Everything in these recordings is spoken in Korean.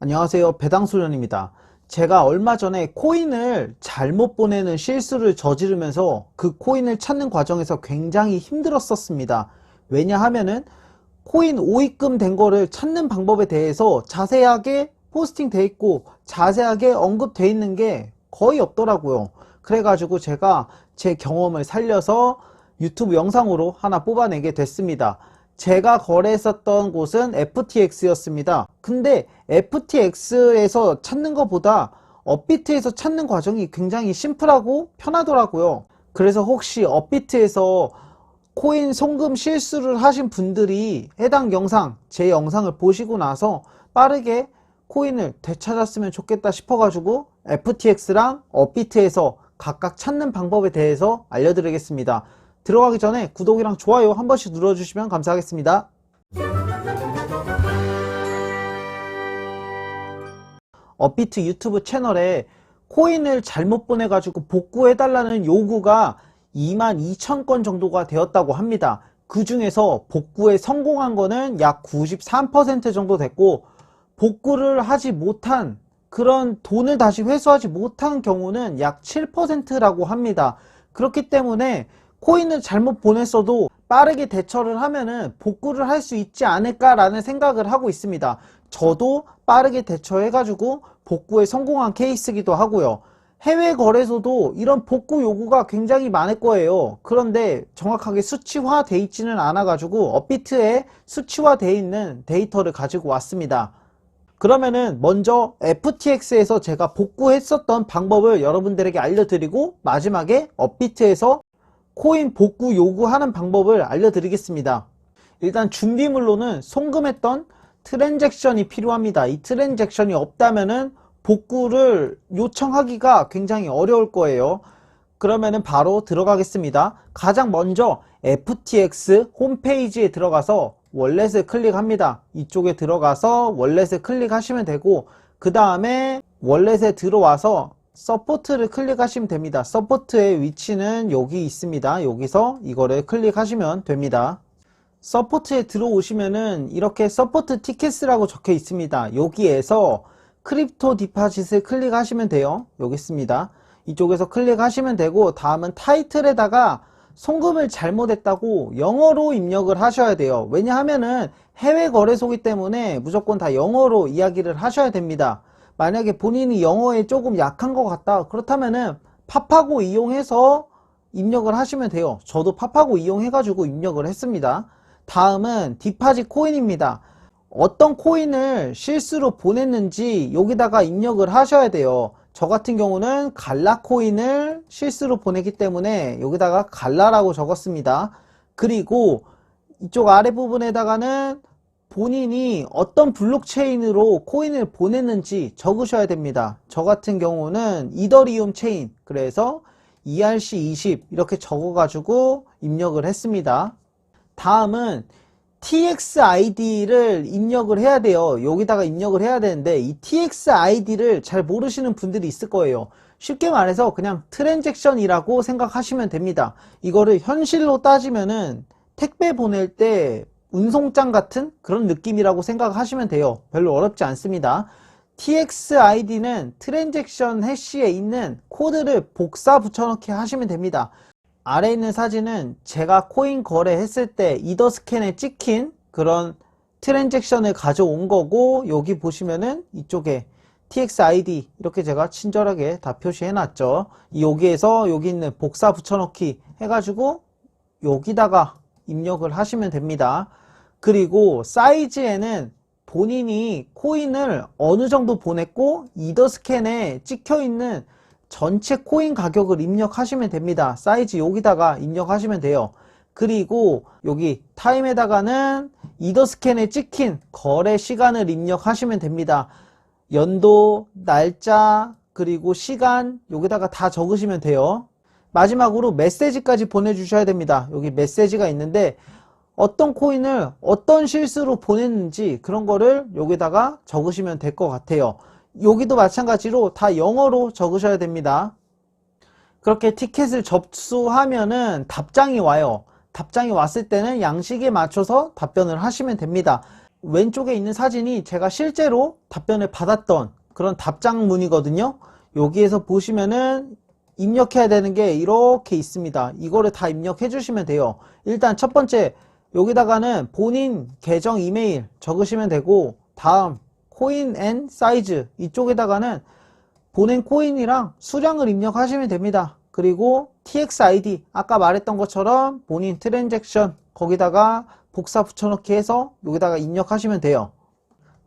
안녕하세요. 배당소년입니다. 제가 얼마 전에 코인을 잘못 보내는 실수를 저지르면서 그 코인을 찾는 과정에서 굉장히 힘들었었습니다. 왜냐하면은 코인 오입금 된 거를 찾는 방법에 대해서 자세하게 포스팅 돼 있고 자세하게 언급돼 있는 게 거의 없더라고요. 그래가지고 제가 제 경험을 살려서 유튜브 영상으로 하나 뽑아내게 됐습니다. 제가 거래했었던 곳은 FTX였습니다. 근데 FTX에서 찾는 것보다 업비트에서 찾는 과정이 굉장히 심플하고 편하더라고요. 그래서 혹시 업비트에서 코인 송금 실수를 하신 분들이 해당 영상, 제 영상을 보시고 나서 빠르게 코인을 되찾았으면 좋겠다 싶어가지고 FTX랑 업비트에서 각각 찾는 방법에 대해서 알려드리겠습니다. 들어가기 전에 구독이랑 좋아요 한 번씩 눌러주시면 감사하겠습니다. 업비트 유튜브 채널에 코인을 잘못 보내가지고 복구해달라는 요구가 22,000건 정도가 되었다고 합니다. 그 중에서 복구에 성공한 거는 약 93% 정도 됐고, 복구를 하지 못한, 그런 돈을 다시 회수하지 못한 경우는 약 7%라고 합니다. 그렇기 때문에 코인을 잘못 보냈어도 빠르게 대처를 하면은 복구를 할 수 있지 않을까라는 생각을 하고 있습니다. 저도 빠르게 대처해가지고 복구에 성공한 케이스이기도 하고요. 해외 거래소도 이런 복구 요구가 굉장히 많을 거예요. 그런데 정확하게 수치화되어 있지는 않아가지고 업비트에 수치화되어 있는 데이터를 가지고 왔습니다. 그러면은 먼저 FTX에서 제가 복구했었던 방법을 여러분들에게 알려드리고, 마지막에 업비트에서 코인 복구 요구하는 방법을 알려드리겠습니다. 일단 준비물로는 송금했던 트랜잭션이 필요합니다. 이 트랜잭션이 없다면은 복구를 요청하기가 굉장히 어려울 거예요. 그러면은 바로 들어가겠습니다. 가장 먼저 FTX 홈페이지에 들어가서 월렛을 클릭합니다. 이쪽에 들어가서 월렛을 클릭하시면 되고, 그 다음에 월렛에 들어와서 서포트를 클릭하시면 됩니다. 서포트의 위치는 여기 있습니다. 여기서 이거를 클릭하시면 됩니다. 서포트에 들어오시면은 이렇게 서포트 티켓이라고 적혀 있습니다. 여기에서 크립토 디파짓을 클릭하시면 돼요. 여기 있습니다. 이쪽에서 클릭하시면 되고, 다음은 타이틀에다가 송금을 잘못했다고 영어로 입력을 하셔야 돼요. 왜냐하면은 해외 거래소이기 때문에 무조건 다 영어로 이야기를 하셔야 됩니다. 만약에 본인이 영어에 조금 약한 것 같다, 그렇다면은 파파고 이용해서 입력을 하시면 돼요. 저도 파파고 이용해가지고 입력을 했습니다. 다음은 디파짓 코인입니다. 어떤 코인을 실수로 보냈는지 여기다가 입력을 하셔야 돼요. 저 같은 경우는 갈라 코인을 실수로 보냈기 때문에 여기다가 갈라라고 적었습니다. 그리고 이쪽 아래 부분에다가는 본인이 어떤 블록체인으로 코인을 보냈는지 적으셔야 됩니다. 저 같은 경우는 이더리움 체인, 그래서 ERC20 이렇게 적어가지고 입력을 했습니다. 다음은 TXID를 입력을 해야 돼요. 여기다가 입력을 해야 되는데, 이 TXID를 잘 모르시는 분들이 있을 거예요. 쉽게 말해서 그냥 트랜잭션이라고 생각하시면 됩니다. 이거를 현실로 따지면은 택배 보낼 때 운송장 같은 그런 느낌이라고 생각하시면 돼요. 별로 어렵지 않습니다. TXID는 트랜잭션 해시에 있는 코드를 복사 붙여넣기 하시면 됩니다. 아래에 있는 사진은 제가 코인 거래했을 때 이더스캔에 찍힌 그런 트랜잭션을 가져온 거고, 여기 보시면은 이쪽에 TXID 이렇게 제가 친절하게 다 표시해 놨죠. 여기에서 여기 있는 복사 붙여넣기 해가지고 여기다가 입력을 하시면 됩니다. 그리고 사이즈에는 본인이 코인을 어느 정도 보냈고 이더스캔에 찍혀 있는 전체 코인 가격을 입력하시면 됩니다. 사이즈 여기다가 입력하시면 돼요. 그리고 여기 타임에다가는 이더스캔에 찍힌 거래 시간을 입력하시면 됩니다. 연도, 날짜, 그리고 시간 여기다가 다 적으시면 돼요. 마지막으로 메시지까지 보내주셔야 됩니다. 여기 메시지가 있는데 어떤 코인을 어떤 실수로 보냈는지 그런 거를 여기다가 적으시면 될 것 같아요. 여기도 마찬가지로 다 영어로 적으셔야 됩니다. 그렇게 티켓을 접수하면은 답장이 와요. 답장이 왔을 때는 양식에 맞춰서 답변을 하시면 됩니다. 왼쪽에 있는 사진이 제가 실제로 답변을 받았던 그런 답장문이거든요. 여기에서 보시면은 입력해야 되는 게 이렇게 있습니다. 이거를 다 입력해 주시면 돼요. 일단 첫 번째, 여기다가는 본인 계정 이메일 적으시면 되고, 다음 코인 앤 사이즈, 이쪽에다가는 보낸 코인이랑 수량을 입력하시면 됩니다. 그리고 TXID, 아까 말했던 것처럼 본인 트랜잭션 거기다가 복사 붙여넣기 해서 여기다가 입력하시면 돼요.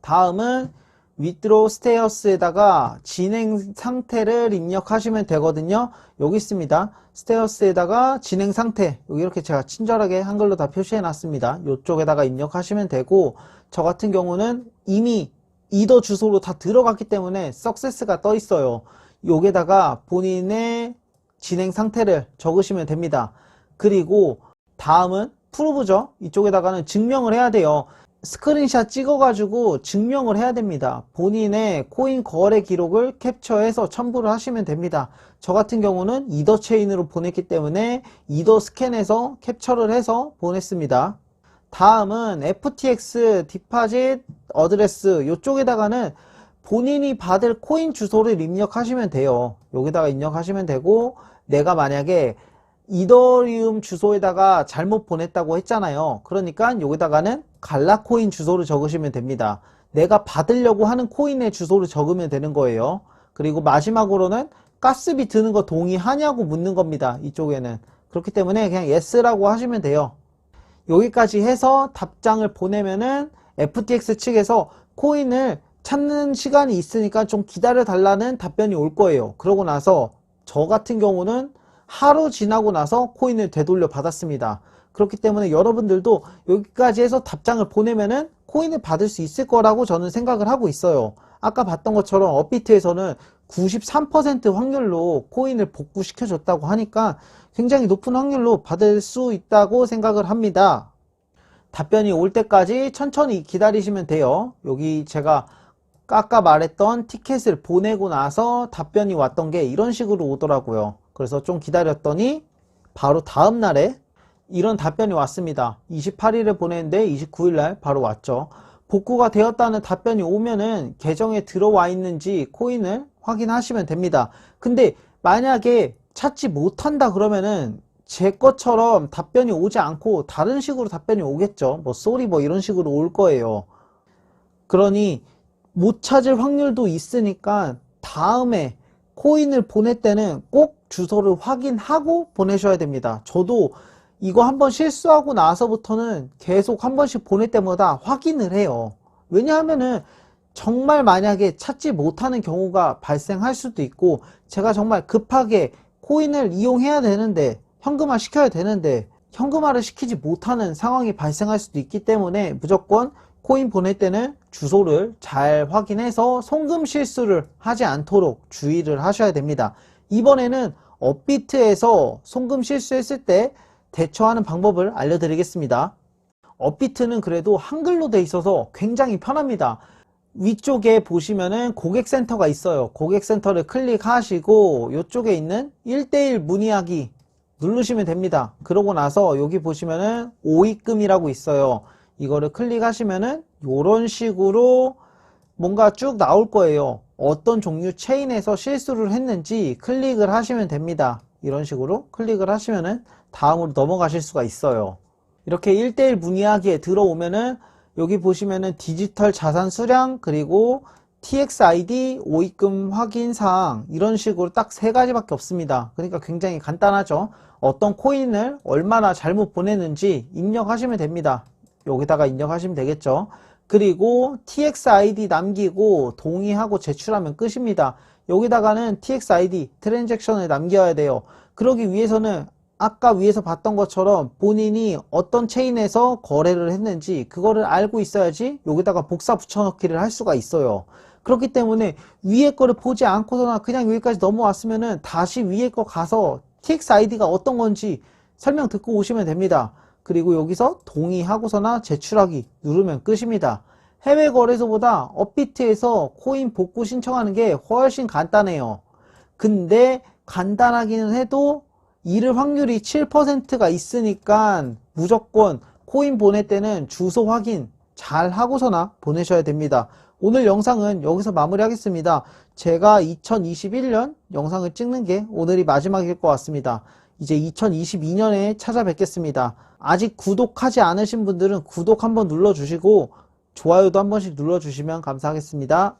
다음은 withdraw status에다가 진행 상태를 입력하시면 되거든요. 여기 있습니다. status에다가 진행 상태, 여기 이렇게 제가 친절하게 한글로 다 표시해 놨습니다. 이쪽에다가 입력하시면 되고, 저 같은 경우는 이미 이더 주소로 다 들어갔기 때문에 success가 떠 있어요. 여기다가 본인의 진행 상태를 적으시면 됩니다. 그리고 다음은 프로브죠. 이쪽에다가는 증명을 해야 돼요. 스크린샷 찍어가지고 증명을 해야 됩니다. 본인의 코인 거래 기록을 캡처해서 첨부를 하시면 됩니다. 저 같은 경우는 이더 체인으로 보냈기 때문에 이더 스캔해서 캡처를 해서 보냈습니다. 다음은 FTX 디파짓 어드레스, 이쪽에다가는 본인이 받을 코인 주소를 입력하시면 돼요. 여기다가 입력하시면 되고, 내가 만약에 이더리움 주소에다가 잘못 보냈다고 했잖아요. 그러니까 여기다가는 갈라코인 주소를 적으시면 됩니다. 내가 받으려고 하는 코인의 주소를 적으면 되는 거예요. 그리고 마지막으로는 가스비 드는 거 동의하냐고 묻는 겁니다. 이쪽에는. 그렇기 때문에 그냥 yes라고 하시면 돼요. 여기까지 해서 답장을 보내면은 FTX 측에서 코인을 찾는 시간이 있으니까 좀 기다려 달라는 답변이 올 거예요. 그러고 나서 저 같은 경우는 하루 지나고 나서 코인을 되돌려 받았습니다. 그렇기 때문에 여러분들도 여기까지 해서 답장을 보내면은 코인을 받을 수 있을 거라고 저는 생각을 하고 있어요. 아까 봤던 것처럼 업비트에서는 93% 확률로 코인을 복구시켜 줬다고 하니까 굉장히 높은 확률로 받을 수 있다고 생각을 합니다. 답변이 올 때까지 천천히 기다리시면 돼요. 여기 제가 아까 말했던 티켓을 보내고 나서 답변이 왔던 게 이런 식으로 오더라고요. 그래서 좀 기다렸더니 바로 다음 날에 이런 답변이 왔습니다. 28일에 보냈는데 29일날 바로 왔죠. 복구가 되었다는 답변이 오면은 계정에 들어와 있는지 코인을 확인하시면 됩니다. 근데 만약에 찾지 못한다 그러면은 제 것처럼 답변이 오지 않고 다른 식으로 답변이 오겠죠. 뭐 쏘리 뭐 이런 식으로 올 거예요. 그러니 못 찾을 확률도 있으니까 다음에 코인을 보낼 때는 꼭 주소를 확인하고 보내셔야 됩니다. 저도 이거 한번 실수하고 나서부터는 계속 한 번씩 보낼 때마다 확인을 해요. 왜냐하면은 정말 만약에 찾지 못하는 경우가 발생할 수도 있고, 제가 정말 급하게 코인을 이용해야 되는데 현금화 시켜야 되는데 현금화를 시키지 못하는 상황이 발생할 수도 있기 때문에 무조건 코인 보낼 때는 주소를 잘 확인해서 송금 실수를 하지 않도록 주의를 하셔야 됩니다. 이번에는 업비트에서 송금 실수했을 때 대처하는 방법을 알려드리겠습니다. 업비트는 그래도 한글로 돼 있어서 굉장히 편합니다. 위쪽에 보시면은 고객센터가 있어요. 고객센터를 클릭하시고 이쪽에 있는 1:1 문의하기 누르시면 됩니다. 그러고 나서 여기 보시면은 오입금이라고 있어요. 이거를 클릭하시면은 이런 식으로 뭔가 쭉 나올 거예요. 어떤 종류 체인에서 실수를 했는지 클릭을 하시면 됩니다. 이런 식으로 클릭을 하시면은 다음으로 넘어가실 수가 있어요. 이렇게 1:1 문의하기에 들어오면은 여기 보시면은 디지털 자산 수량, 그리고 TXID, 오입금 확인 사항, 이런 식으로 딱 세 가지밖에 없습니다. 그러니까 굉장히 간단하죠. 어떤 코인을 얼마나 잘못 보냈는지 입력하시면 됩니다. 여기다가 입력하시면 되겠죠. 그리고 TXID 남기고 동의하고 제출하면 끝입니다. 여기다가는 TXID, 트랜잭션을 남겨야 돼요. 그러기 위해서는 아까 위에서 봤던 것처럼 본인이 어떤 체인에서 거래를 했는지 그거를 알고 있어야지 여기다가 복사 붙여넣기를 할 수가 있어요. 그렇기 때문에 위에 거를 보지 않고서나 그냥 여기까지 넘어왔으면은 다시 위에 거 가서 TXID가 어떤 건지 설명 듣고 오시면 됩니다. 그리고 여기서 동의하고서나 제출하기 누르면 끝입니다. 해외 거래소보다 업비트에서 코인 복구 신청하는 게 훨씬 간단해요. 근데 간단하기는 해도 잃을 확률이 7%가 있으니까 무조건 코인 보낼 때는 주소 확인 잘 하고서나 보내셔야 됩니다. 오늘 영상은 여기서 마무리하겠습니다. 제가 2021년 영상을 찍는 게 오늘이 마지막일 것 같습니다. 이제 2022년에 찾아뵙겠습니다. 아직 구독하지 않으신 분들은 구독 한번 눌러주시고 좋아요도 한 번씩 눌러주시면 감사하겠습니다.